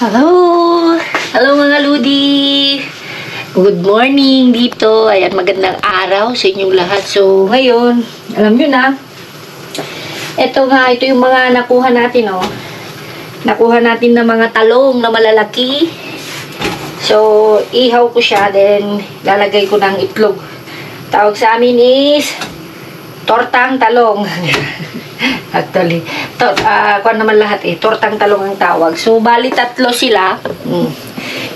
Hello! Hello mga Ludi! Good morning dito. Ayan, magandang araw sa inyong lahat. So, ngayon, alam nyo na, ito yung mga nakuha natin, oh. Nakuha natin ng mga talong na malalaki. So, ihaw ko siya, then lalagay ko ng itlog. Tawag sa amin is tortang talong. Actually, kuwan naman lahat tortang talong ang tawag. So, bali tatlo sila.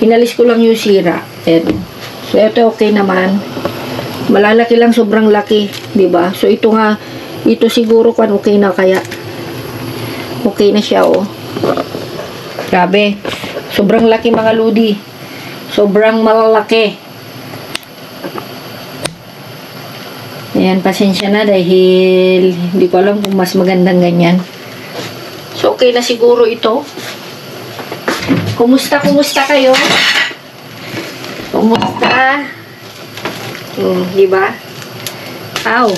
Inalis ko lang yung sira. So, ito okay naman. Malalaki lang, sobrang laki. Diba? So, ito siguro kuwan okay na kaya. Okay na siya, oh. Grabe. Sobrang laki mga Ludi. Sobrang malalaki. Ayan, pasensya na dahil hindi ko alam kung mas magandang ganyan. So, okay na siguro ito. Kumusta kayo? Kumusta? Diba? Ow.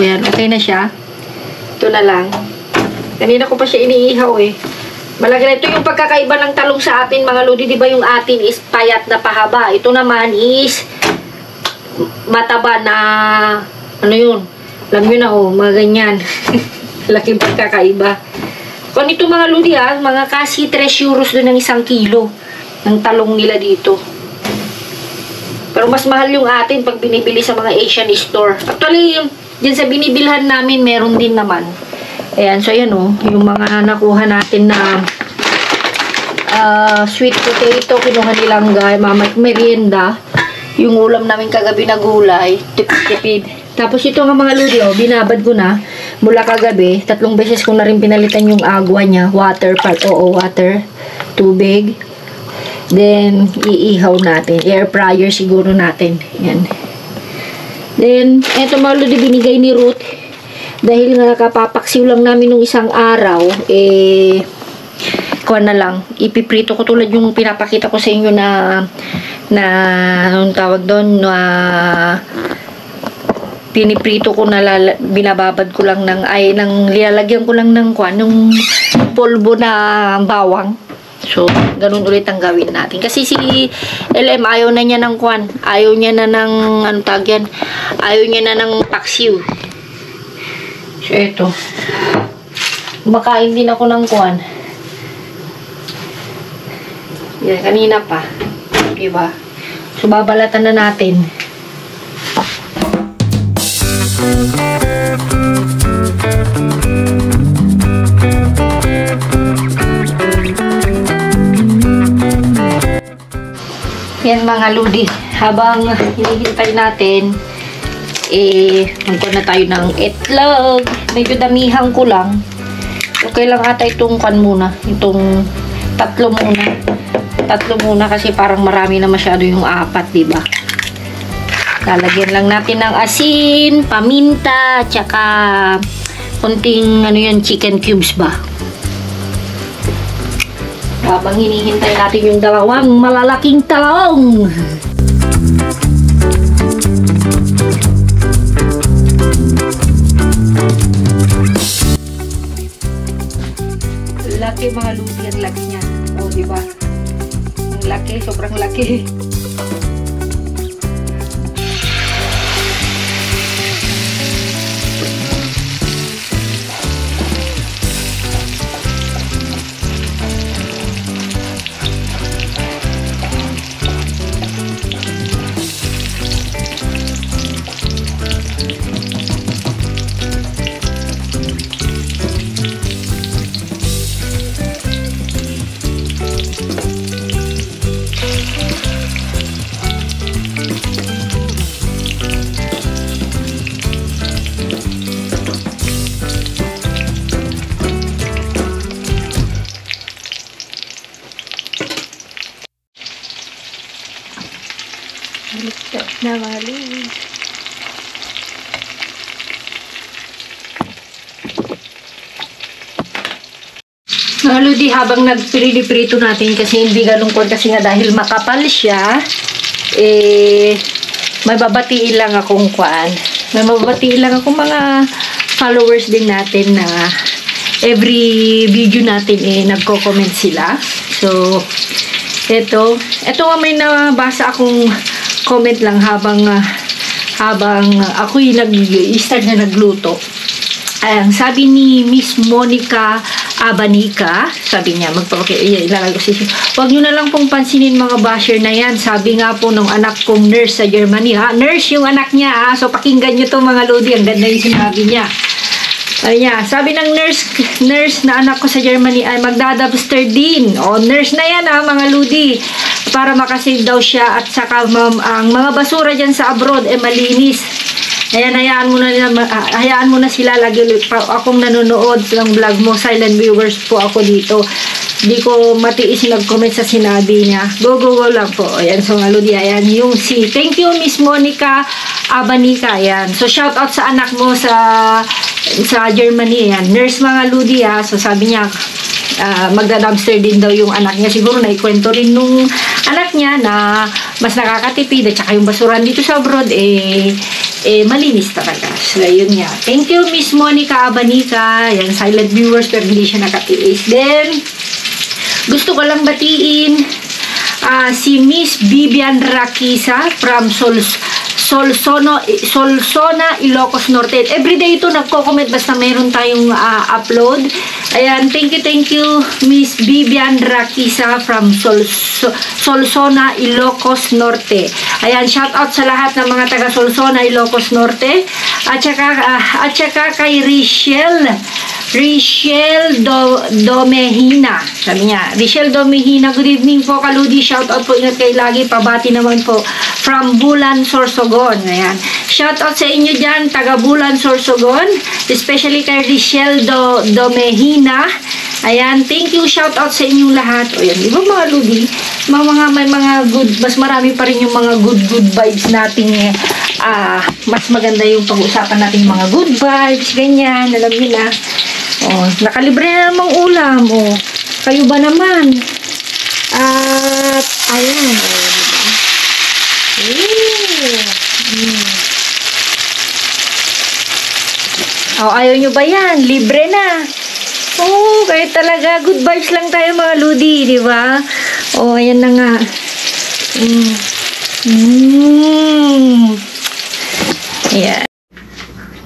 Ayan, okay na siya. Ito na lang. Kanina ko pa siya iniihaw Malaki na ito yung pagkakaiba ng talong sa atin, mga Lodi. Diba yung atin is payat na pahaba. Ito naman is mataba na ano yun, alam nyo na mga ganyan. Laking pagkakaiba. Kung ito mga Ludi mga kasi 3 euros doon ng 1 kilo ng talong nila dito. Pero mas mahal yung atin pag binibili sa mga Asian store. Actually, dyan sa binibilhan namin meron din naman. Ayan, so ayan yung mga nakuha natin na sweet potato, kinuha nilang merienda. Yung ulam namin kagabi na gulay, tipid-tipid. Tapos ito nga mga Ludi, binabad ko na mula kagabi. 3 beses ko na rin pinalitan yung agwa niya. Water, tubig. Then, iihaw natin. Air fryer siguro natin. Yan. Then, eto mga Ludi, binigay ni Ruth. Dahil nga kapapaksiw lang namin nung isang araw, kuha na lang. Ipiprito ko tulad yung pinapakita ko sa inyo na anong tawag doon, piniprito ko na binababad ko lang lilalagyan ko lang ng yung polvo na bawang. So, ganun ulit ang gawin natin. Kasi si LM ayaw na niya ng ayaw niya na ng ayaw niya na ng paksiw. So, ito. Kumakain din ako ng yan, kanina pa. Diba? So, babalatan na natin. Yan mga Ludi. Habang hinihintay natin, magkuha na tayo ng itlog. Medyo damihan ko lang. Okay lang ata itong muna. Itong tatlo muna kasi parang marami na masyado yung 4, diba? Lalagyan lang natin ng asin, paminta, tsaka konting chicken cubes ba. Habang hinihintay natin yung 2 malalaking talong. Laki mga Ludi, ang laki niya. Diba? Ang laki, sobrang laki. Baliktad na mga Ludi. Mga Ludi, habang nagpirito natin kasi hindi ganun kasi nga dahil makapal siya, may babatiin lang akong mga followers din natin na every video natin nagko-comment sila. So, ito nga may nabasa akong comment lang habang ako'y nag-start na nagluto. Sabi ni Miss Monica Abanika, sabi niya, ilalagay ko huwag nyo na lang pong pansinin mga basher na yan. Sabi nga po nung anak kong nurse sa Germany, ha? Nurse yung anak niya, ha? So pakinggan nyo to mga lodi, ang ganda yung sinabi niya. Sabi ng nurse na anak ko sa Germany ay magdadabster din. O, nurse na yan ha, mga ludi. Para makasave daw siya at saka ang mga basura dyan sa abroad malinis. Ayan, hayaan mo na sila. Lagi akong nanonood ng vlog mo. Silent viewers po ako dito. Hindi ko matiis nag-comment sa sinabi niya. Go lang po. Ayan, so mga ludi, ayan yung thank you Miss Monica Abanika. Ayan. So shout out sa anak mo sa Germany. Ayan. Nurse mga ludi ha. So sabi niya, magda-dumpster din daw yung anak niya. Siguro naikwento rin nung anak niya na mas nakakatipid at saka yung basuran dito sa abroad malinis talaga. So yun nga. Thank you Miss Monica Abanika. Ayan, silent viewers pero hindi siya nakatiis. Then gusto ko lang batiin si Miss Vivian Rakisa from Solsona, Ilocos Norte. Everyday ito nagko-comment basta mayroon tayong upload. Ayan, thank you Miss Vivian Rakisa from Solsona, Ilocos Norte. Ayan, shout out sa lahat ng mga taga Solsona, Ilocos Norte. At saka kay Richelle Domehina. Sabi niya, Richelle Domehina, good evening po kaludi. Shout out po, ingat kayo lagi. Pabati naman po from Bulan, Sorsogon. Ayan. Shout out sa inyo dyan, taga Bulan, Sorsogon. Especially kay Richelle Domehina. Ayan, thank you. Shout out sa inyong lahat. O yan, di ba mga ludi? May mga good, mas marami pa rin yung mga good vibes natin. Mas maganda yung pag-uusapan natin mga good vibes, ganyan. Alam niyo na. Oh, nakalibre na namang ulam. Oh, kayo ba naman? At, ayan. Oh, ayaw nyo ba yan? Libre na. Oh, kahit talaga. Good vibes lang tayo mga ludi, di ba? Oh, ayan na nga. Ayan.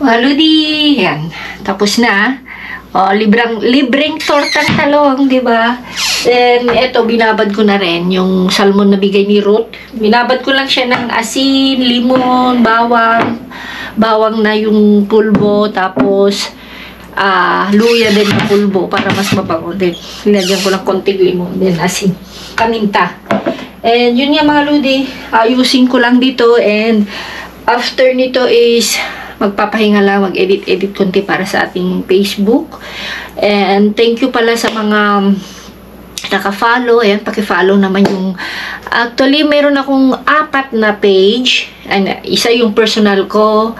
Mga ludi. Ayan. Tapos na. Oh, libreng tortang talong, di ba? Then, eto, binabad ko na rin yung salmon na bigay ni Ruth. Binabad ko lang siya ng asin, limon, bawang na yung pulbo, tapos luya din na pulbo para mas mabango din. Linagyan ko lang konting limon, then asin, paminta. And yun nga mga ludi, ayusin ko lang dito, and after nito is magpapahinga lang, mag-edit konti para sa ating Facebook. And thank you pala sa mga naka-follow. Ayan, paki-follow naman yung actually, meron akong 4 na page. Isa yung personal ko,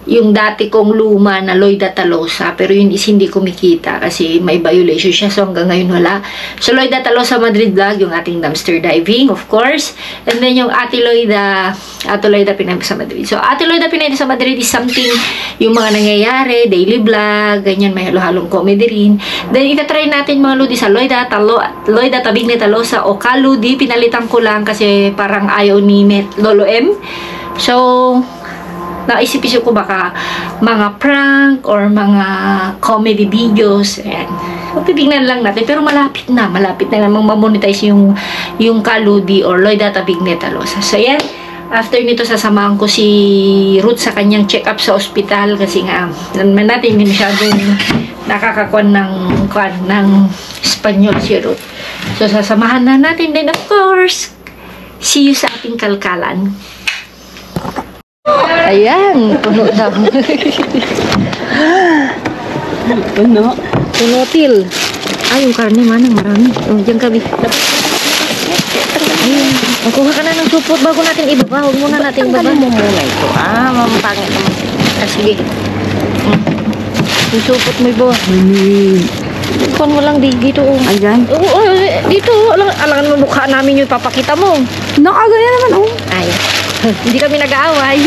yung dati kong luma na Loida Talosa, pero yun is hindi kumikita kasi may violation siya, so hanggang ngayon wala. So Loida Talosa Madrid Vlog, yung ating dumpster diving, of course, and then yung Ate Loida Pinay sa Madrid. So Ate Loida Pinay sa Madrid is something, yung mga nangyayari, daily vlog, ganyan, may halo-halong comedy rin. Then itatry natin mga ludi sa Loida Tabing ni Talosa o Kaludi. Pinalitan ko lang kasi parang ayaw ni Lolo M. So naisip-isip ko baka mga prank or mga comedy videos. Ayan. So, titignan lang natin. Pero malapit na namang mamonetize yung Kaludi or Loida Tabing ni Talosa. So, ayan. After nito, sasamahan ko si Ruth sa kanyang check-up sa ospital kasi nga, naman natin, hindi masyadong nakakakuan ng Espanyol si Ruth. So, sasamahan na natin din, of course. See you sa ating kalkalan. Ayan, puno daw. Puno til. Ay, yung karne manang marami. Diyan kami. Ayan. Kuha ka na ng supot bago natin ibaba. Huwag muna natin ibaba. Tanggalin mo muna ito. Mamapangit naman. Sige. Yung supot mo iba. Kuhan mo lang dito. Ayan. Dito. Alangan mo mukha namin yung ipapakita mo. Nakagaya naman, Ay. Hindi kami nag-aaway.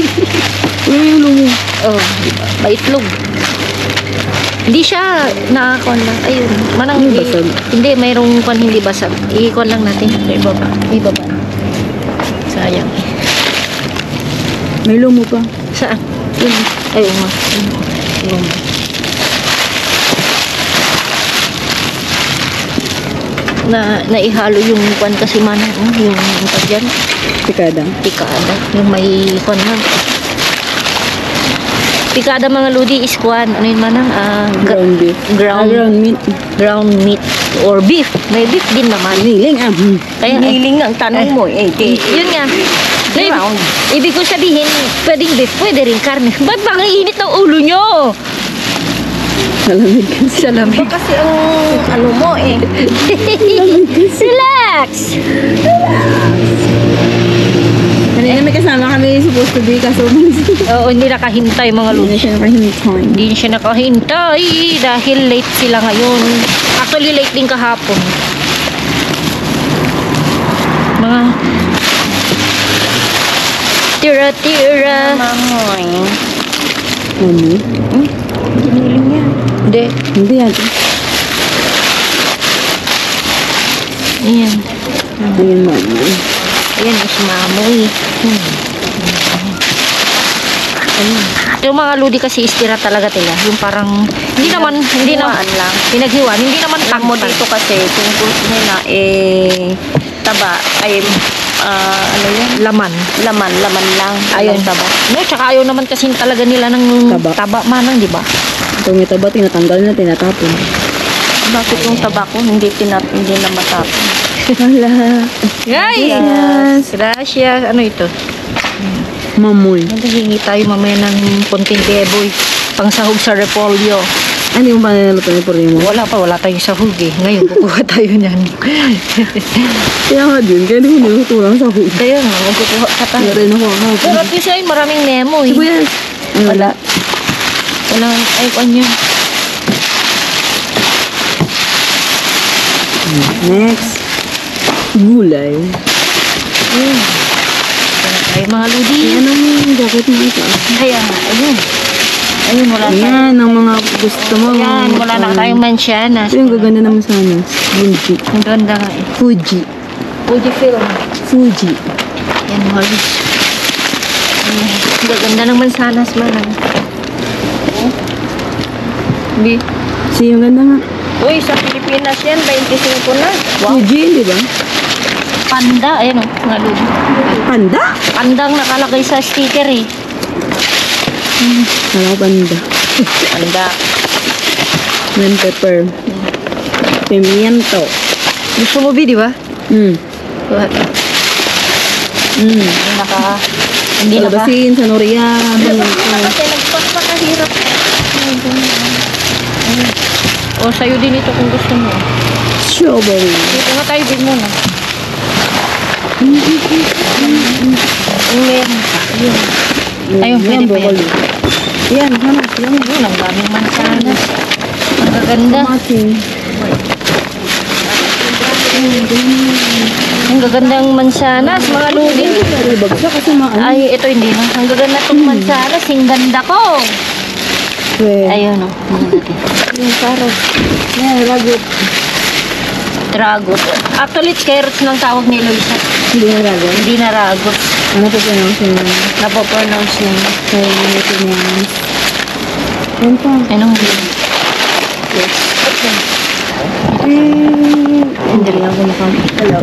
Yung lumo. Oh, diba? Maitlog. Hindi siya nakakon lang. Ayun. Manang Hindi basag. Hindi, mayroong kwan hindi basag. Ikon lang natin. Ibaba. Ibaba. Sayang. May lumo pa. Saan? Yun. Ayun nga. Yun. Naihalo yung kwan kasi man. Yung pag dyan. Pikada. Pikada. Yung may kwan lang. Pikada mga ludi is kwan. Ano yun manang? Ground beef. Ground meat. Ground meat or beef. May beef din naman. Niling Kaya, Niling ang tanong mo eh. yun nga. Ground. Ibig ko sabihin, pwedeng beef, pwede rin karne. Ba't bang iinit ng ulo nyo? Salamig kasi. Salamig. Kasi ang ano mo eh. Relax! Kanina may kasama kami supposed to be kaso umalis. Oo, hindi nakahintay mga Hindi na ludi. siya nakahintay. Hindi siya nakahintay dahil late sila ngayon. Actually, late din kahapon. Mga tira-tira. Mamoy. Ano? Niling yan. Hindi. Hindi yan. Ayan. Ayan, mama. Ayan, is mamoy. Ayun. Yung mga ludi kasi istira talaga nila. Yung parang, hindi naman lang. pinaghiwan. Hindi naman Alam mo takmo dito kasi tungkol nila taba ay ano yan? laman. Laman lang. Ayun. Walang taba. No, tsaka ayaw naman kasi talaga nila ng Taba. manang, di ba? Kung may taba, tinatanggal na, tinatapon. Bakit yung taba ko hindi na matapon? Hala. Yes! Gracias. Ano ito? Mamoy. Naghihingi tayo mamaya ng konting beboy. Pangsahog sa repolyo. Ano yung pananaluto ni Porimo? Wala tayong sahog eh. Ngayon, kukuha tayo niyan. Kaya nga din, kaya di ko nilutulang sa huli. Kaya nga, magkukuha ka tayo. Kaya rin ako Pero kahapon. at least ay maraming nemo eh. Sibuyas. Wala. Wala. Ay, kanya. Next. Gulay. Ayun. Ay, mga ludi. Yan ang jacket mo ito. Kaya nga, ayun. Ayun, wala tayo. Yan ang mga gusto mo. Ayan, wala na tayong mansiyanas. Ito yung gaganda naman sana. Fuji. Ang ganda nga eh. Fuji. Fuji film. Fuji. Yan, Morris. Ang gaganda ng mansanas man. Bi. Kasi yung ganda nga. Uy, sa Pilipinas yan, 25 na. Fuji, di ba? Panda. Ayan o, mga ludi. Panda? Pandang nakalagay sa sticker eh. Kala ko panda. Anda. Lemon pepper. Pimiento. Gusto mo, Bi, di ba? Hindi naka... Palabasin sa Noria. Kasi nagpapakahirap. O, sa'yo din ito kung gusto mo. Strawberry. Dito nga tayo din muna. Ayun, pwede pa yan. Yan, hanap. Yan. Ayun, ang daming mansanas. Ang gaganda. Tomato. Ang gagandang mansanas, mga ludi. Ay, bagsak kasi maano. Ay, ito hindi na. Ang gaganda itong mansanas. Ang ganda ko. Well, Ayun o. Maganda din. yung carrot. Yan, ragot. Dragot. Actually, it's carrots ng tawag ni Luisa. Hindi na ragot. Hindi na ragot. Ano po pronounce yun? Napopronounce yun. Kaya ito niya. Yan pa. Anong din? Yes. Hindi rin ako hello.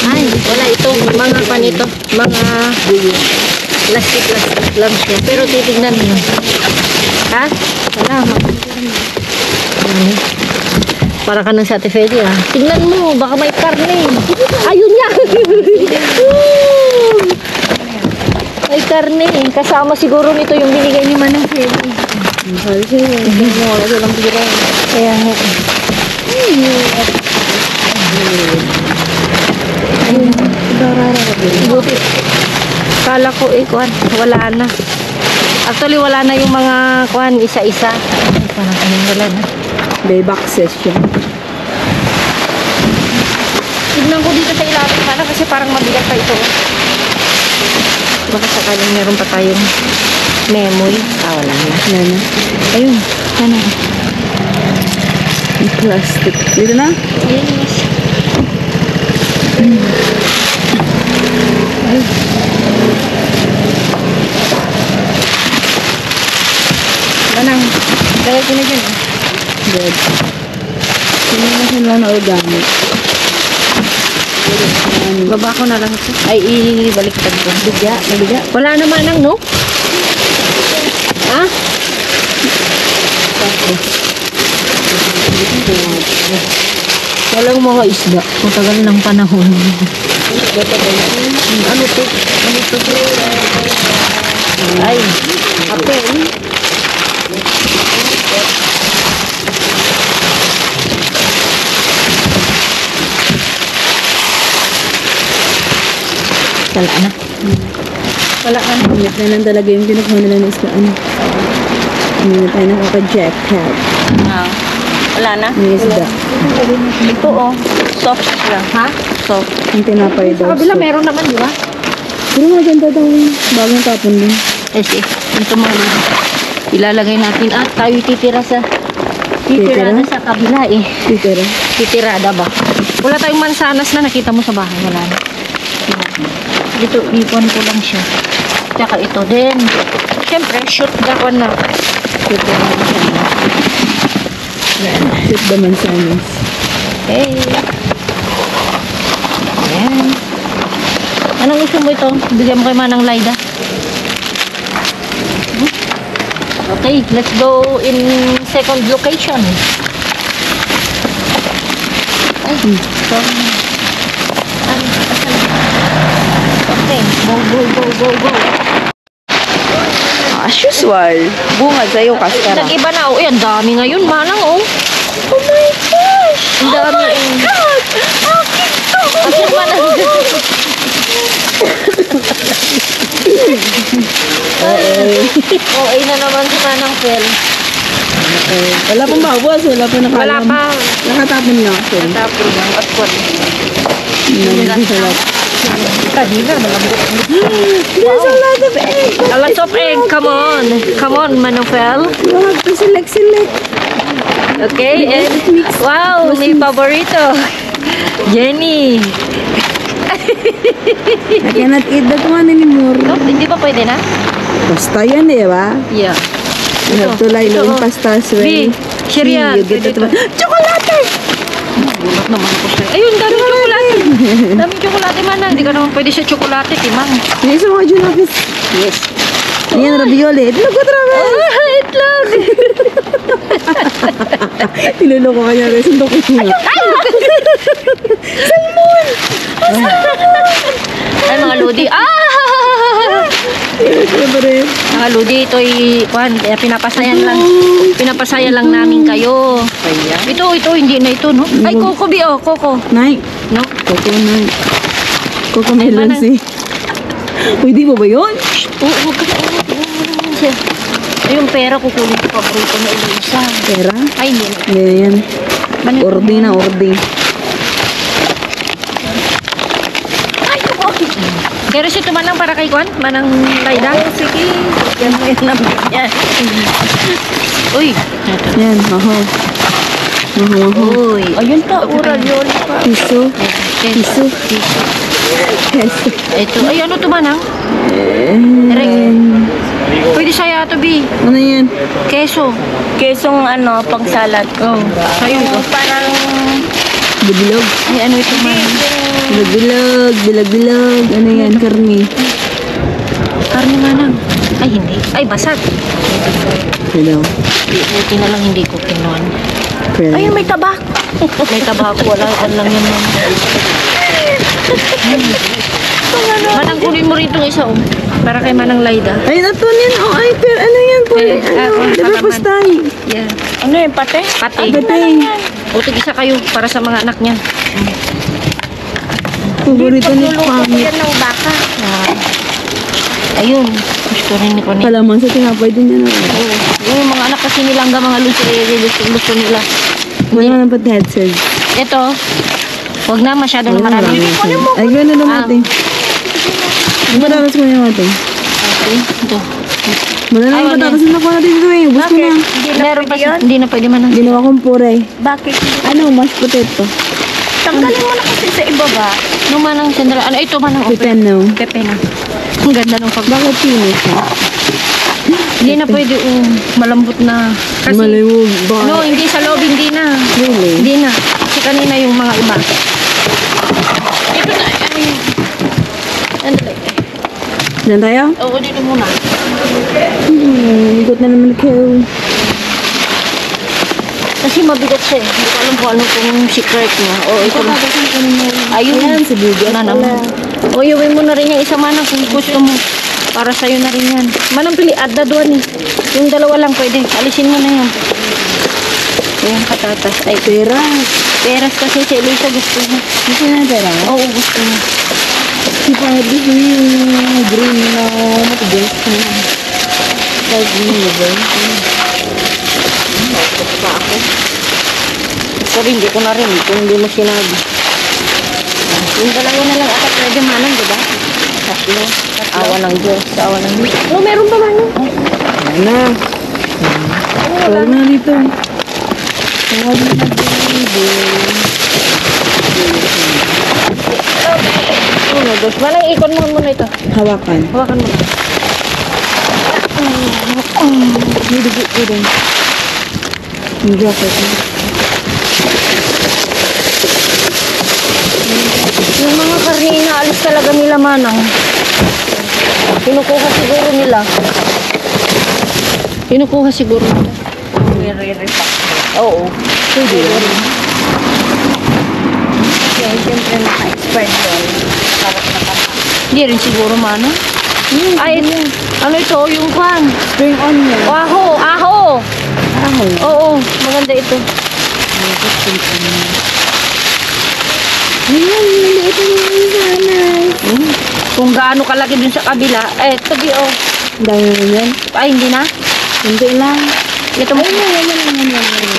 Ay, wala ito. Mga panito. Mga plastic lang siya. Pero titignan mo. Ha? Wala. Para ka ng satisfied ah. Tingnan mo, baka may karne. Ayun niya. May karne. Kasama siguro nito yung binigay ni Manang Freddy. Kasi, hindi mo wala silang pira. Kaya nga. Buti. Kala ko kuwan, wala na. Actually, wala na yung mga kuwan, isa-isa. Ay, parang anong wala na. May boxes siya. Tignan ko dito sa ilalim sana kasi parang mabigat pa ito. Baka sakaling meron pa tayong memory. Wala na. Wala na. Ayun. Ano? Yung plastic. Dito na? Yes. Manang, dahil ko na dyan eh. Good. Hindi na sila na organic. Baba ko na lang ito. Ay, ibaliktad ko. Bigya. Nabigya. Wala naman ang no? Ha? Walang mga isda. Matagal ng panahon. Ano to? Ano to? Ay, apel. Wala na. Wala na. Ingat na lang talaga yung kinukuha nila ng isda. Hindi na tayo nakaka-jackpot. Wala na. Yung isda. Ito oh. Soft lang. Ha? Soft. Yung tinapay daw. Sa kabila meron naman, di ba? Pero maganda daw yung bagong tapon din. Kasi, ito mga lulu. Ilalagay natin at tayo titira sa Titira? na sa kabila eh. Titira. Titirada ba? Wala tayong mansanas na nakita mo sa bahay. Wala na. Dito, ipon ko lang siya. Tsaka ito din. Siyempre, shoot that one na. Shoot the mansanas. Okay. Ayan. Anong gusto mo ito? Bigyan mo kay Manang Laida. Okay, let's go in second location. Ay, sorry. Okay, go, go, go, go, go. As usual, bungad sa'yo kaskara. Nag-iba na, oh. Ang dami ngayon, Manang, oh. Oh my gosh! Ang dami. Oh my God! Kasi Manang. Okay na naman si Manang Fel. Wala pang mabuas, wala pa nakalam. Wala pa. Nakatapon lang ako. Natapos lang. At kwan. Sarap. Kanina, malambot. There's a lot of egg. A lot of egg. Come on. Come on, Manang Fel. You have to select. Okay. And, wow, may paborito. Jenny. I cannot eat that one anymore. No, hindi ba pwede na? Pasta yan eh, ba? Yeah. You have to lie low in pasta as well. B, cereal. You get that Pwede one. Chocolate! Gulat naman ako siya. Ayun, daming tsokolate. Daming tsokolate, Manang. Hindi ka naman pwede sa tsokolate, timang. Yung sa mga junapis. Yes. Ayan, ravioli. Itlog ko travel. Itlog. Tinuloko ka niya. Sundok ko nga. Salmon! Ay, mga ludi. Mga ludi, ito'y pinapasayan lang. Pinapasayan lang namin kayo. Ito, hindi na ito, no? Ay, Coco, Bi, oh, Coco. Nay. No? Coco, Nay. Coco melon Manang. si. Uy, di mo ba yun? Oo, huwag ka na. Ay, yung pera, kukunin ko paborito na isa. Pera? Ay, hindi na. Hindi na yan. Manang- Ordi na, ordi. Ay, okay. Pero si Manang para kay Kwan? Manang Laida? Oo, sige. Yan mo yan ang yan. Uy. Yan, maho. Maho. Uy. Ayun pa, oral yun pa. Piso. Piso. Peso. Ito. Ay, ano to Manang? Pwede saya to, Bi. Ano yan? Keso. Kesong ano, pang salad. Oh, sa'yo ito. Parang Bilog. Ay, ano ito Manang? Bilog. Bilog. Ano yan? Karni. Karne Manang. Ay, hindi. Ay, basag. Hello. Buti na lang hindi ko kinuan. Pwede. ayun, may tabak. May tabako. Wala lang yan Manang. Manang, kunin mo rin itong isa, oh. Para kay Manang Laida. Ay, nato yan. Oh, ay, pero ano yan po? Eh, Ano? Di ba pataman. pastay? Yeah. Ano yung pate? Pati. Patay. O, tig-isa kayo para sa mga anak niya. Paborito ni Pagluluto ko Pangit. yan ng baka. Ayun. Gusto rin ko ni. Kalaman sa tinapay din yan. Oo. Yung mga anak kasi nilangga mga gusto nila. Wala na pa headset. Ito. Huwag na masyado na marami. Ay, gano'n naman Ah. natin. Yung patatas ko na natin. Okay, ito. Malalang Ay, patatas na nakuha natin ito eh. Ubus ko na. Meron pa siya. Hindi na pwede man. Ginawa kong puree. Bakit? Ano, mashed potato. Tanggalin mo na kasi sa ibaba. Nung manang sandali. Ano ito manang open? Pepeno. Pepe na. Ang ganda ng pag... Bakit pinis ka? Hindi na pwede malambot na. Kasi, Malay mo ba? no, hindi sa loob, hindi na. Really? Hindi na. Kasi kanina yung mga iba. Ito na. Ano yun? Sandali. Diyan tayo? Oo, dito muna. Ikot na naman kayo. Kasi mabigat siya eh. Hindi ko alam kung ano kung secret niya. O, ito na. Ayun. Ayan, si Bibi. Na naman. O, iuwi mo na rin yung isa manang kung gusto mo. Para sa'yo na rin yan. Manang pili, add na doon eh. Yung dalawa lang pwede. Alisin mo na yan. Ayan, patatas. Ay, Pera. peras kasi si Elisa gusto niya. Gusto na pera? Oo, gusto niya. Si Pangit gusto niya yung green na matigas. Like green na ba? Pa ako. Sorry, hindi ko na rin. Kung hindi mo sinabi. Yung dalawa na lang ata pwede manang, diba? Tatlo. Awa ng Diyos. Awa ng Diyos. No, meron pa manang. Ayan na. Tawag na dito. Tawag na dito. Uno, dos. Manang ikon mo muna ito. Hawakan. Hawakan mo na. May dugo ko din. Yung jacket. Yung mga karne inaalis talaga nila manang. Kinukuha siguro nila. Kinukuha siguro nila. Oo. Pwede rin. Kaya siyempre naka-expert yun. Hindi rin siguro manang. Ay, ano ito? Yung kwan. Spring onion. Aho! Aho! Ahoy. Oo, maganda ito. Ayan, maliit na yung sanay. Kung gaano kalaki dun sa kabila. Eh, tabi oh. Dami naman yan. Ay, hindi na. Hindi lang. Ito mo. Ayan.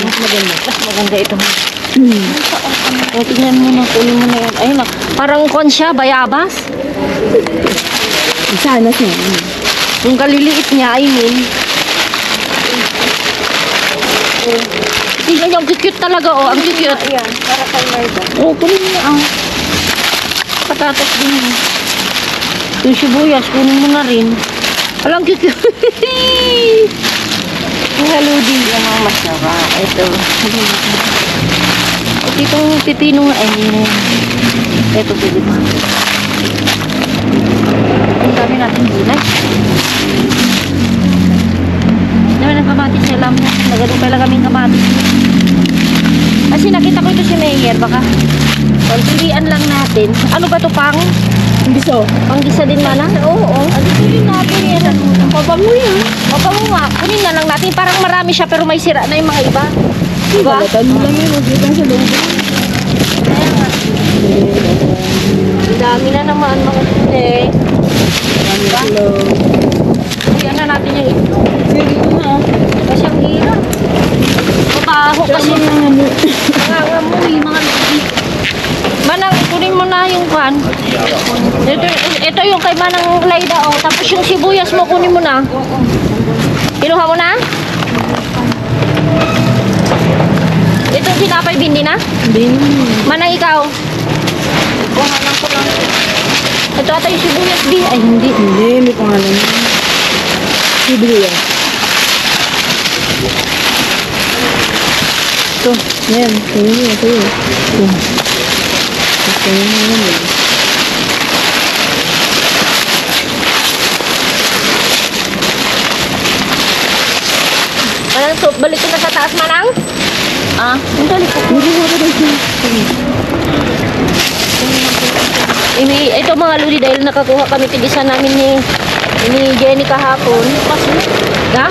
Mas maganda. Mas maganda ito. Hmm. O, tingnan mo na. Kunin mo na yan. Ayun na. Parang kwan siya, bayabas. Sana siya. Yung kaliliit niya, I mean. Tingnan niyo, ang cute talaga, oh. Ang cute. Ayan, para kay Marda. Oh, kunin mo ang patatas din. Yung sibuyas, kunin mo na rin. Alam, cute. Yung haludi. Yung mga masarap. Ito. At itong pipino nga, ay, ito pwede pa. Ang dami natin gulay. Dami ng kamatis, alam mo. Nagadong pala kaming kamatis. Kasi nakita ko ito si Mayor, baka pagpilian lang natin. Ano ba ito, pang? Biso. Panggisa din mana? Oo. Ang piliin natin yan. Mabango yan. Mabango nga. Kunin na lang natin. Parang marami siya pero may sira na yung mga iba. Diba? Balatan mo lang yun. Huwag sa loob. Kaya nga. Ang dami na naman mga kundi. Diba? Kuyan na natin yung ito. Sige ko na. Kasi ang hirap. Mabaho kasi. Nangangamoy mga lubi. Manang, kunin mo na yung pan. Ito yung kay Manang Laida, oh. Tapos yung sibuyas mo, kunin mo na. Kinuha mo na? Ito sinapay bindi na? Hindi. Manang ikaw? Kuhanan ko lang. Ito ata yung sibuyas di. Ay, hindi. Hindi, may pangalan. Bibili yan. Ito. Yan. Tingin mo. Ito yun. Ito. Ito yun. Manang, so, balik ko na sa taas, Manang? Ah, ang dali ko. Hindi mo ito dito. Ito mga ludi dahil nakakuha kami tigisa namin ni Jenny kahapon. Ha?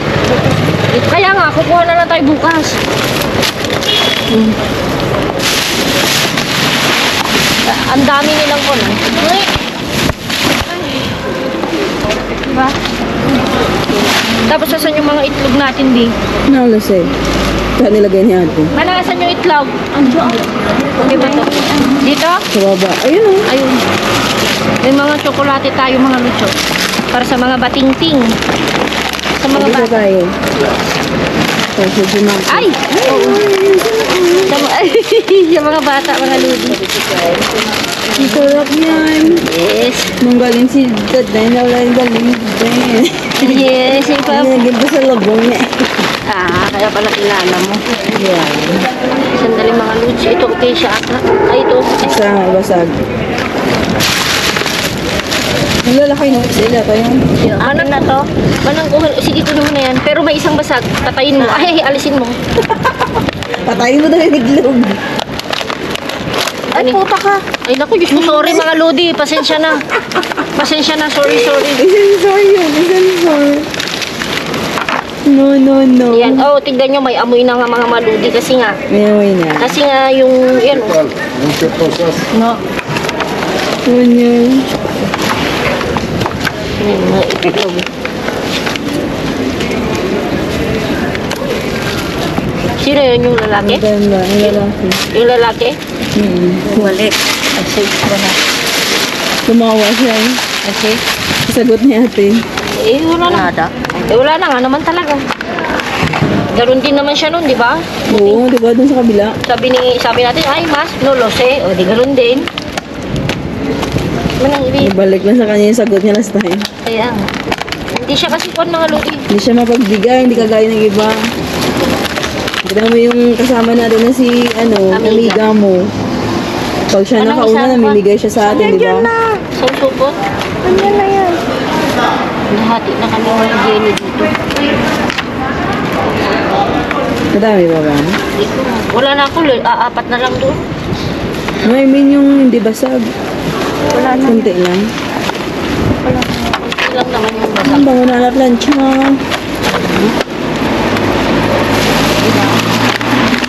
Kaya nga, kukuha na lang tayo bukas. Ang dami nilang ko na. Diba? Tapos saan yung mga itlog natin, di? No, let's say. Saan nilagay ni ate? Manakasan yung itlog. Andiyo. Di ba to? Dito? Sa baba. Ayun o. Ayun. May mga tsokolate tayo mga lucho. Para sa mga batingting. Sa mga Dito bata. tayo. Kasi sumang. Ay! Oo. Sa mga bata, mga ludi. Sarap yan. Yes. Nung galing si Dad na yun, wala yung galing din. Yes, yung pa. Naging pa sa labong niya. Kaya pala kilala mo. Yan. Sandali mga ludi. Ito okay siya ata. Ay, ito. Isa nga, basag. Ang lalaki no? Sila pa yun. Manang na to. Manang kuhan. Sige, kunin mo na yan. Pero may isang basag. Patayin mo. Ay, alisin mo. Patayin mo daw yung iglog. Ay, puta ka. Ay, naku, Diyos ko, sorry mga lodi. Pasensya na. Pasensya na, sorry. Sensor yun. Sensor. No. Yan, oh, tignan nyo, may amoy na nga mga maludi. Kasi nga, May na. kasi nga yung, yan, oh. No. Ano yun? Yan, mga itlog. Sino yun yung lalaki? Ang ganda. Ang lalaki. Yung lalaki? Walik. Ay, safe ko na. Tumawa siya. Kasi, Sagot ni ate. wala na. Wala na nga naman talaga. Ganon din naman siya nun, di ba? Oo, di ba? Doon sa kabila. Sabi natin, ay, mas, no, lose. O, di ganon din. Manang ibig. Ibalik lang sa kanya yung sagot niya last time. Kaya nga. Hindi siya kasi kuwan mga lodi. Hindi siya mapagbigay, hindi kagaya ng iba. Kita mo yung kasama natin na si, amiga mo. Pag siya Anong nakauna, isa? namimigay siya sa atin, di ba? Sa supot. Andyan na yan. Nahati na kami mga Jenny dito. Madami ba ba? Dito. Wala na ako. Apat na lang doon. No, I mean yung hindi basag. Wala na. Kunti lang. Kunti lang naman yung Ang basag. bango na alat lunch mo.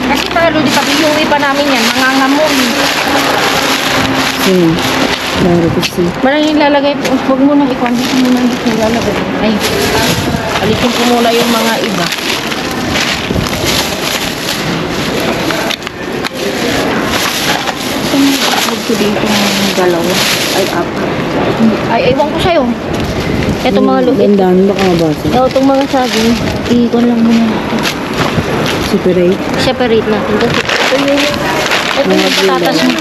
Kasi mga lodi, pag iuwi pa namin yan, mangangamon. Laro kasi. Malang ilalagay, huwag mo nang ikuan. Dito mo nang dito ilalagay. Ay, alisin ko muna yung mga iba. Huwag ko dito ng dalawa. Ay, apat. Ay, ewan ko sa'yo. Ito mga lupit. Ang dami baka mabasa. Ito, itong mga saging, ikon lang muna natin. Separate. Separate natin. Ito yung patatas mo.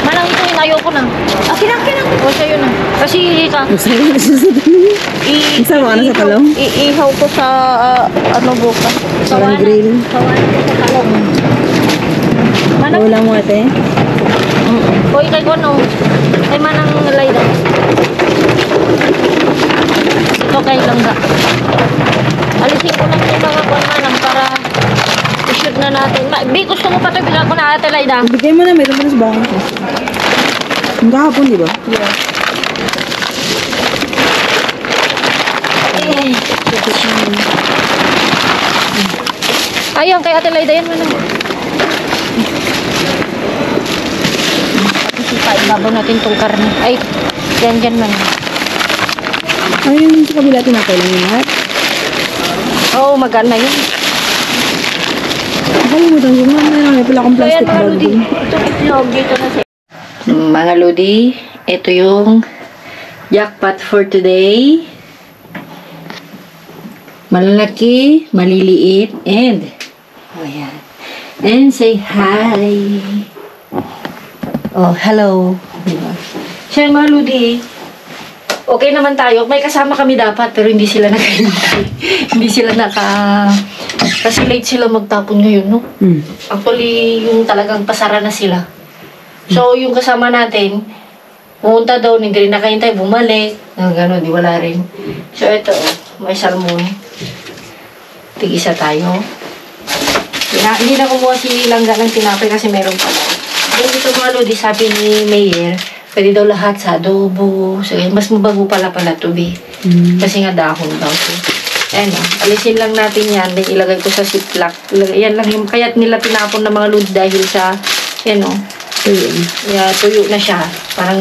Manang ito yun, ayoko na. Kinang. O, sa'yo na. Kasi ka, Masaya na siya sa dami. Isama ka na sa talong? iihaw ko sa, bukas. Parang grill. Kawanan ko sa talong. Manang, Wala mo ate. Hoy, kay Kono. Kay Manang Layda. Ito kay Langga. Alisin ko lang yung mga kuwan Manang para i-shoot na natin. Bi, gusto mo pa ito bigyan ko na Ate Layda? Bigay mo na, meron mo na sa bangko ko. Ang kahapon, di ba? Yeah. Ayun, kay Ate Layda yan Manang. Kasi ibabaw natin tong karne. Ay, dyan Manang. Ayun, sa kabila tinapay lang yun, ha? Oo, magana yun. Nakalimutan ko nga, may pala akong So yan plastic mga bag Ludi, dun. itong itlog dito na sa Mga Lodi, ito yung jackpot for today. Malalaki, maliliit, and ayan. And say hi. Oh, hello. Diba? So mga Lodi, okay naman tayo. May kasama kami dapat, pero hindi sila nakahintay. Hindi sila kasi late sila magtapon ngayon, no? Actually, yung talagang pasara na sila. So, yung kasama natin, pumunta daw, hindi rin nakahintay, bumalik. Gano'n, di wala rin. So, ito, may salmon. Tig-isa tayo. Hindi na kumuha si Langga ng tinapay kasi meron pa lang. Then, dito mga Lodi, sabi ni Mayor, pwede daw lahat sa adobo. So, mas mabago pala to, be. Kasi nga dahon daw. So, ayan, alisin lang natin yan. Then, ilagay ko sa ziplock. Yan lang yung kaya't nila tinapon ng mga Lodi dahil sa, yan o. Tuyo na siya. Parang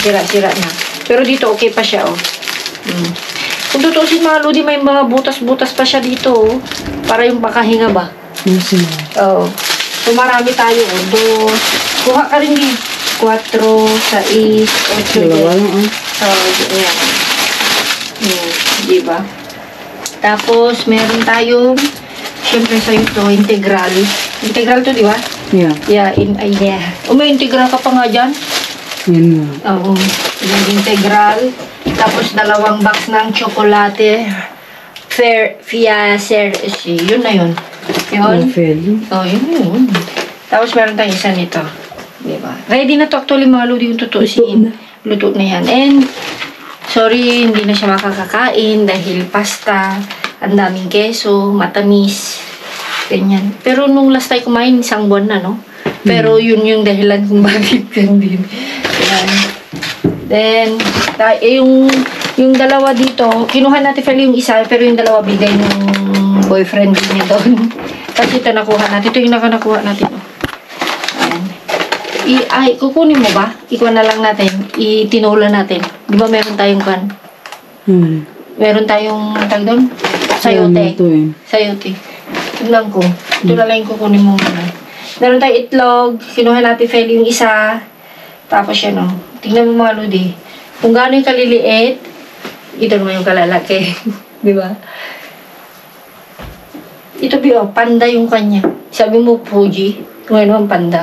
sira-sira na. Pero dito, okay pa siya, oh. Kung tutusin mga Lodi, may mga butas-butas pa siya dito. Oh. Para yung pakahinga ba? Yes, Oo. So, marami tayo. Oh. Kuha ka rin din. 4, 6, 8, Dalawa lang, Oo, yan. Diba? Tapos, meron tayong, syempre sa'yo to, integral. Integral to, di ba? Yeah. Yeah, yeah. May integral ka pa nga dyan. Yan nga. Oo. Yung integral. Tapos, 2 box ng tsokolate. Yun na yun. Yun. Oh, yun. Tapos, meron tayong isa nito. Diba? Ready na to actually mga Lodi yung tutusin. Luto na yan. And, sorry, hindi na siya makakakain dahil pasta, ang daming keso, matamis, ganyan. Pero nung last time kumain, 1 buwan na, no? Pero yun yung dahilan kung bakit yan din. Yan. Then, yung dalawa dito, kinuha natin pala yung isa, pero yung dalawa bigay ng boyfriend din niya doon. Kasi ito nakuha natin. Ito yung nakuha natin. Oh. Ayan. Kukunin mo ba? Ikuha na lang natin. Itinula natin. Di ba meron tayong kan? Meron tayong tag doon? Sayote. Sayote. Tignan ko. Ito na lang yung kukunin mo muna. Meron tayong itlog. Kinuha natin Feli yung isa. Tapos yan o. Tignan mo mga Lodi. Kung gaano yung kaliliit, ito naman yung kalalaki. Di ba? Ito Bio, panda yung kanya. Sabi mo Fuji. Ngayon naman panda.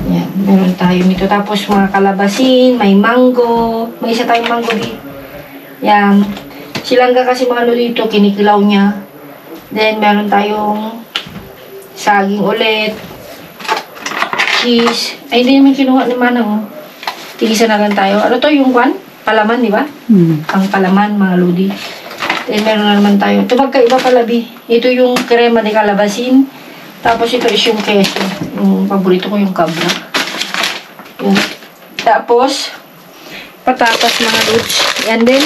Yan, meron tayo nito. Tapos mga kalabasin, may mango. May isa tayong mango dito. Yan. Silangga kasi mga Lodi dito, kinikilaw niya. Then, meron tayong saging ulit. Cheese. Ay, hindi naman kinuha naman ako. Tigisa na lang tayo. Ano to yung kwan? Palaman, di ba? Ang palaman, mga Lodi. Then, meron na naman tayo. Ito magkaiba pala, Bi. Ito yung krema de kalabasin. Tapos ito is yung keso. Yung paborito ko yung kabra. Yun. Tapos, patatas mga Lods. And then,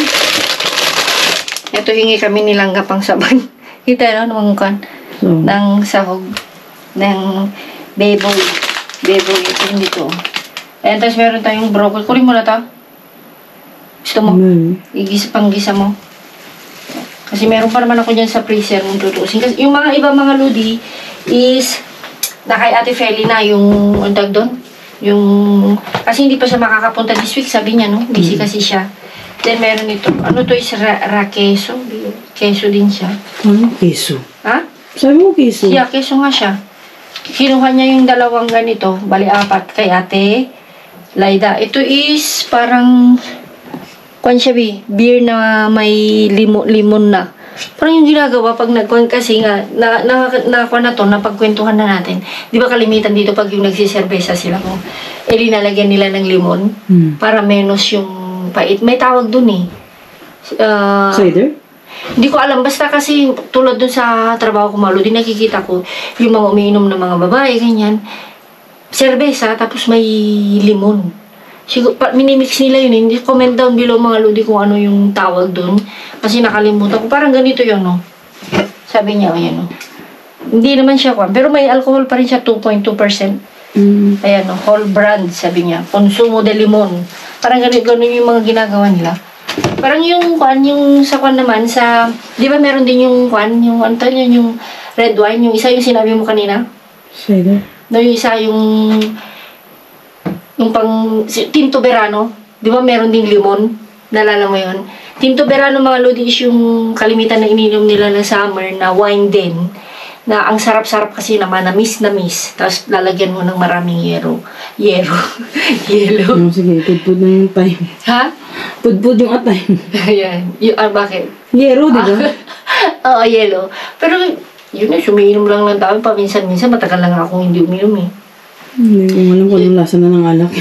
ito hingi kami nilang gapang saban. Kita no, namang kan. Ng sahog. Ng beboy. Beboy. Ito yung dito. And tapos meron tayong broccoli. Kunin mo na to. Gusto mo? Panggisa mo. Kasi meron pa naman ako dyan sa freezer mong tutusin. Kasi yung mga iba mga Lodi is na kay Ate Feli na yung untag doon. Yung kasi hindi pa siya makakapunta this week, sabi niya, no? Busy kasi siya. Then meron ito. Ano to is keso? Keso din siya. Keso? Ha? Sabi mo keso? Yeah, keso nga siya. Kinuha niya yung 2 ganito, bali 4 kay Ate Laida. Ito is parang kwan siya, beer na may limon na. Parang yung ginagawa pag nagkwan kasi nga, nakakwan na to, napagkwentuhan na natin. Di ba kalimitan dito pag yung nagsiserbesa sila kung linalagyan nila ng limon para menos yung pait. May tawag dun eh. Cider? Hindi ko alam. Basta kasi tulad dun sa trabaho ko malo, din nakikita ko yung mga umiinom ng mga babae, ganyan. Serbesa, tapos may limon. Siguro, minimix nila yun. Hindi comment down below mga Lodi kung ano yung tawag dun. Kasi nakalimutan ko. Parang ganito yun, no? Sabi niya, ayan, no? Hindi naman siya kwan. Pero may alcohol pa rin siya, 2.2%. Ayan, no? Whole brand, sabi niya. Consumo de limon. Parang ganun yung mga ginagawa nila. Parang yung kwan, yung sa kwan naman, sa... Di ba meron din yung kwan, yung anto niya, yung red wine. Yung isa yung sinabi mo kanina. Cider? No, yung isa yung pang Tinto Verano, di ba meron ding limon? Nalala mo yun? Tinto Verano mga Lodi is yung kalimitan na ininom nila ng summer na wine din. Na ang sarap-sarap kasi naman, na miss. Tapos lalagyan mo ng maraming yelo. Yelo. Sige, pudpud na yung time. Ha? Pudpud yung atay. Ayan. Bakit? Yero, di ba? Oo, yelo. Pero yun na, sumiinom lang ng tao. Paminsan-minsan, matagal lang akong hindi uminom eh. Hindi ko alam kung anong lasa na ng alak.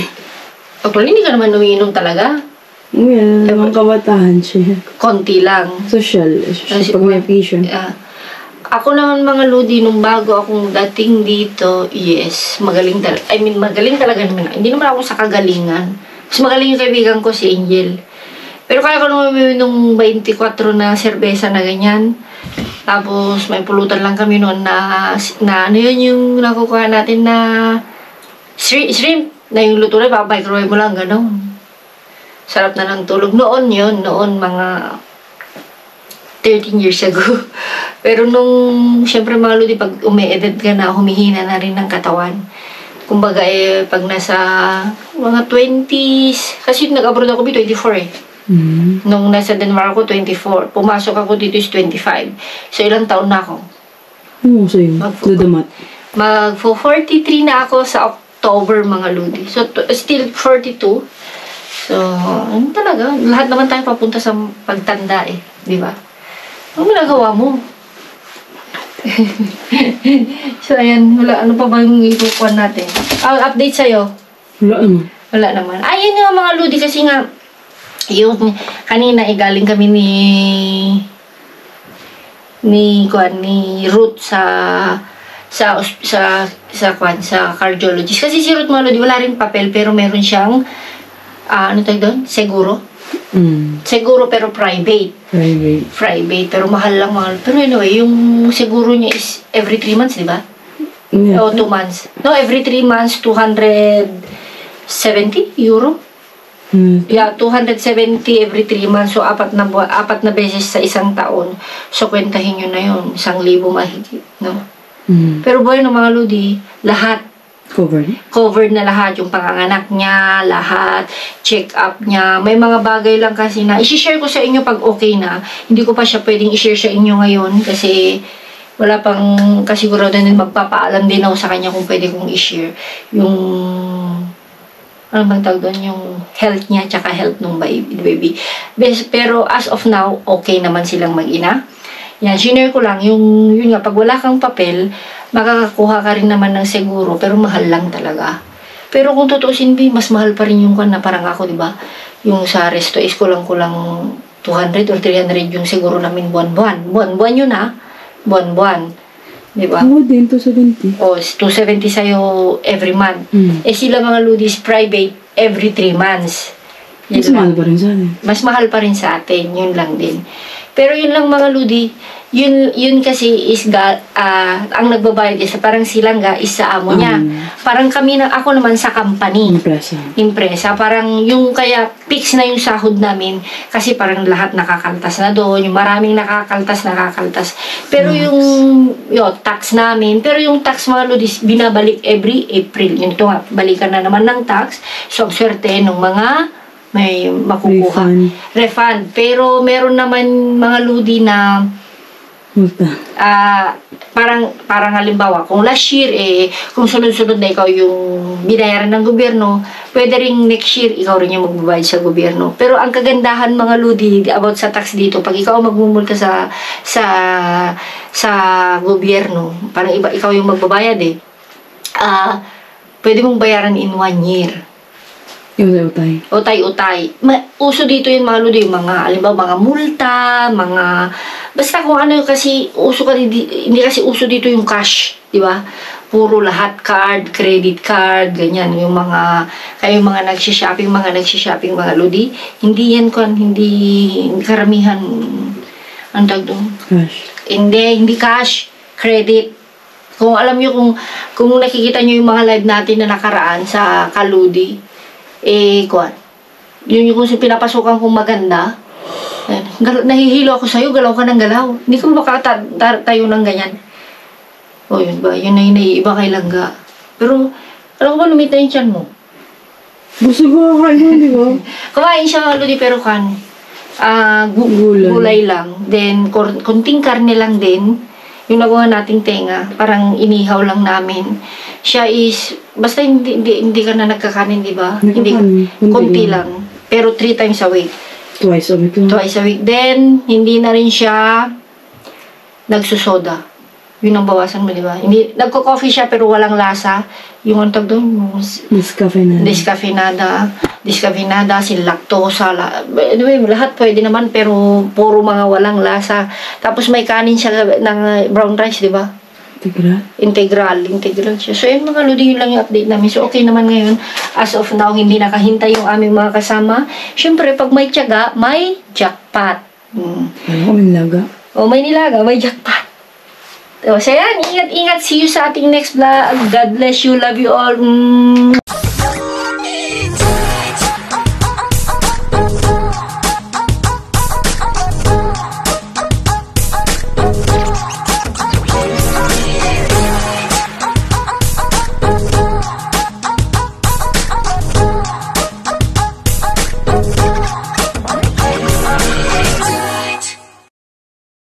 Actually, hindi ka naman umiinom talaga. Well, mga kabatahan siya. Konti lang. Social. Pag may occasion. Ako naman mga Lodi, nung bago akong dating dito, yes, magaling talaga. I mean, magaling talaga naman. Hindi naman ako sa kagalingan. Mas magaling yung kaibigan ko, si Angel. Pero kaya ko naman nung 24 na serbesa na ganyan. Tapos, may pulutan lang kami noon na ano yun yung nakukuha natin na shrimp. Na yung luto na, microwave mo lang, gano'n. Sarap na ng tulog. Noon mga 13 years ago. Pero nung, syempre mga lodi, pag umi-edad ka na, humihina na rin ng katawan. Kumbaga pag nasa mga 20s, kasi nag-abroad ako 24 eh. Nung nasa Denmark ako, 24. Pumasok ako dito is 25. So, ilang taon na ako? Oo, sa'yo. Dudamat. Mag-43 na ako sa October, mga lodi. So, still 42. So, ano talaga? Lahat naman tayo papunta sa pagtanda eh. Di ba? Ano ginagawa mo? So, ayan. Wala. Ano pa ba yung ikukuhan natin? Update sa'yo? Wala naman. Wala naman. Ayun nga mga lodi kasi nga yung kanina galing kami ni Ruth sa cardiologist. Kasi si Ruth mga lodi wala rin papel pero meron siyang ano tawag doon? Seguro. Seguro pero private. Private. Pero mahal lang mahal. Pero anyway, yung seguro niya is every 3 months, di ba? Yeah. O 2 months. No, every 3 months, 270 euro. Yeah, 270 every 3 months. So, 4 na beses sa isang taon. So, kwentahin nyo na yun. 1,000 mahigit, no? Pero boy, no, mga lodi, lahat. Covered na lahat. Yung panganganak niya, lahat. Check-up niya. May mga bagay lang kasi na, isi-share ko sa inyo pag okay na. Hindi ko pa siya pwedeng i-share sa inyo ngayon kasi wala pang kasigurado din magpapaalam din ako sa kanya kung pwede kong i-share. Yung ano bang tawag doon, yung health niya tsaka health ng baby. Pero as of now, okay naman silang mag-ina. Yan, sinare ko lang, yun nga, pag wala kang papel, makakakuha ka rin naman ng seguro, pero mahal lang talaga. Pero kung tutuusin, mas mahal pa rin yung kan na parang ako, di ba? Yung sa resto is kulang 200 or 300 yung seguro namin buwan-buwan. Buwan-buwan yun ha? Buwan-buwan. Diba? Oo din, 270. O, 270 sa'yo every month. Sila mga ludis private every 3 months. Mas mahal pa rin sa atin. Mas mahal pa rin sa atin. Yun lang din. Pero yun lang mga ludi, yun kasi is ang nagbabayad is parang silangga is sa amo niya. Parang ako naman sa company. Impresa. Parang yung kaya fix na yung sahod namin kasi parang lahat nakakaltas na doon. Yung maraming nakakaltas. Pero yung tax namin, pero yung tax mga ludi binabalik every April. Yun ito nga, balikan na naman ng tax. So, ang swerte nung mga may makukuha. Refund. Pero meron naman mga ludi na parang halimbawa, kung last year kung sunod-sunod na ikaw yung binayaran ng gobyerno, pwede rin next year ikaw rin yung magbabayad sa gobyerno. Pero ang kagandahan mga ludi about sa tax dito, pag ikaw magmumulta sa gobyerno, parang ikaw yung magbabayad pwede mong bayaran in 1 year. Utay. Uso dito yung mga ludi, mga multa, basta kung ano kasi hindi kasi uso dito yung cash, di ba? Puro lahat card, credit card, ganyan. Yung mga nagsishopping mga ludi, hindi yan hindi karamihan, ang tawag doon? Cash. Hindi cash, credit. Kung alam nyo, kung nakikita nyo yung mga live natin na nakaraan sa Kaludi, yun kung pinapasukan kong maganda, nahihilo ako sa'yo, galaw ka ng galaw. Hindi ko makatayo ng ganyan. O yun ba, yun na yung naiiba kay Langga. Pero, alam ko ba, lumita yung tiyan mo? Busog ko kakain, di ba? Kumain siya, Ludi, pero gulay lang. Then, kunting karne lang din. Yung nagawa nating tenga, parang inihaw lang namin. Siya is, basta hindi ka na nagkakanin, di ba? Kunti lang. Pero 3 times a week. Twice a week lang. Twice a week. Then, hindi na rin siya nagsusoda. Yun ang bawasan mo, di ba? Nagko-coffee siya pero walang lasa. Yung ang tag doon, Discafeinada, lactosa, anyway, lahat pwede naman pero puro mga walang lasa. Tapos may kanin siya ng brown rice, di ba? Integral siya. So, yun mga ludi, yun lang yung update namin. So, okay naman ngayon. As of now, hindi nakahintay yung aming mga kasama. Siyempre, pag may tiyaga, may jackpot. May nilaga. May nilaga, may jackpot. So, yan. Ingat. See you sa ating next vlog. God bless you. Love you all.